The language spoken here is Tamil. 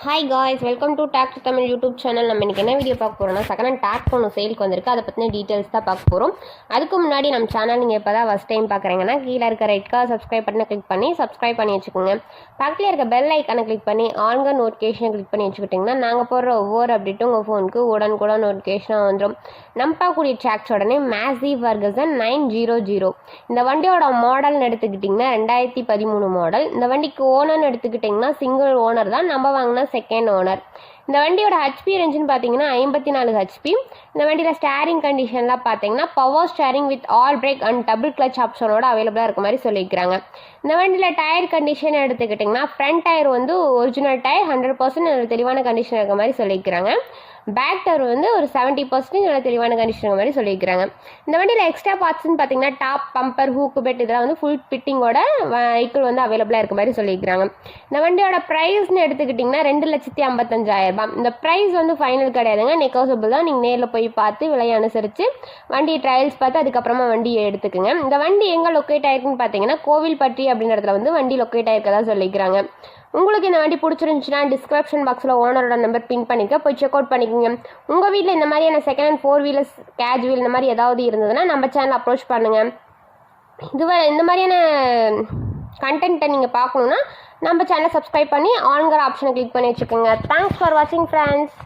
Hi guys, welcome to talk to Tamil YouTube channel. நம்ம இன்றைக்கி என்ன வீடியோ பார்க்க போகிறோம்னா, செகண்ட் ஹேண்ட் டாக் ஒன்று சேலுக்கு வந்திருக்கு. அதை பற்றின டீட்டெயில்ஸ் தான் பார்க்க போகிறோம். அதுக்கு முன்னாடி நம்ம சேனல் நீங்கள் இப்போ தான் ஃபஸ்ட் டைம் பார்க்குறீங்கன்னா கீழே இருக்க ரெட் கலர் சப்ஸ்கிரைப் பட்டனை கிளிக் பண்ணி சப்ஸ்கிரைப் பண்ணி வச்சுக்கோங்க. பக்கத்தில் இருக்க பெல் ஐக்கானை கிளிக் பண்ணி ஆன்க நோட்டிஃபிகேஷனை கிளிக் பண்ணி வச்சுக்கிட்டிங்கன்னா நாங்கள் போடுற ஒவ்வொரு அப்டேட்டும் உங்கள் ஃபோனுக்கு உடனுக்குடன் நோட்டிஃபிகேஷனாக வந்துடும். நம்ம பார்க்கக்கூடிய ட்ராக்ஸ் உடனே மேசிவ் ஃபர்கசன் 900. இந்த வண்டியோட மாடல்னு எடுத்துக்கிட்டிங்கன்னா 2013 மாடல். இந்த வண்டிக்கு ஓனர்னு எடுத்துக்கிட்டிங்கன்னா சிங்கிள் ஓனர் தான். நம்ம வாங்கினா செகண்ட் ஓனர். இந்த வண்டியோட ஹெச்பி ரேஞ்சுன்னு பார்த்தீங்கன்னா 54 ஹெச்பி. இந்த வண்டியில் ஸ்டேரிங் கண்டிஷன்லாம் பார்த்தீங்கன்னா power steering with all brake and double clutch ஆப்ஷனோட அவைலபிளாக இருக்க மாதிரி சொல்லியிருக்கிறாங்க. இந்த வண்டியில் டயர் கண்டிஷன் எடுத்துக்கிட்டிங்கன்னா ஃப்ரண்ட் டயர் வந்து ஒரிஜினல் டயர் 100% தெளிவான கண்டிஷன் இருக்க மாதிரி சொல்லியிருக்கிறாங்க. பேக் டயர் வந்து ஒரு 70% தெளிவான கண்டிஷன் மாதிரி சொல்லியிருக்கிறாங்க. இந்த வண்டியில் எக்ஸ்ட்ரா பார்ட்ஸ்ன்னு பார்த்தீங்கன்னா டாப், பம்பர், ஹூக்கு பெட் இதெல்லாம் வந்து ஃபுல் ஃபிட்டிங்கோட வெஹிக்கிள் வந்து அவைலபிளாக இருக்க மாதிரி சொல்லியிருக்கிறாங்க. இந்த வண்டியோட ப்ரைஸ்ன்னு எடுத்துக்கிட்டிங்கன்னா 2,55,000. இந்த ப்ரைஸ் வந்து ஃபைனல் கிடையாதுங்க, நெகோசியபிள் தான். நீங்கள் நேரில் போய் பார்த்து விலையை அனுசரித்து வண்டி ட்ரையல்ஸ் பார்த்து அதுக்கப்புறமா வண்டியை எடுத்துக்குங்க. இந்த வண்டி எங்கே லொக்கேட் ஆயிருக்குன்னு பார்த்தீங்கன்னா கோவில்பட்டி அப்படின்ற இடத்துல வந்து வண்டி லொக்கேட் ஆயிருக்கதா சொல்லிக்கிறாங்க. உங்களுக்கு இந்த வண்டி பிடிச்சிருந்துச்சுன்னா டிஸ்கிரிப்ஷன் பாக்ஸில் ஓனரோட நம்பர் பின் பண்ணிக்க, போய் செக் அவுட் பண்ணிக்கோங்க. உங்கள் வீட்டில் இந்த மாதிரியான செகண்ட் ஹேண்ட் 4 வீலர்ஸ், கேஜுவல் இந்த மாதிரி ஏதாவது இருந்ததுன்னா நம்ம சேனல் அப்ரோச் பண்ணுங்கள். இதுவரை இந்த மாதிரியான கண்டென்ட்டை நீங்கள் பார்க்கணுன்னா நம்ம சேனலை சப்ஸ்கிரைப் பண்ணி ஆன்கிற ஆப்ஷனை கிளிக் பண்ணி வச்சுக்கோங்க. தேங்க்ஸ் ஃபார் வாட்சிங் ஃப்ரெண்ட்ஸ்.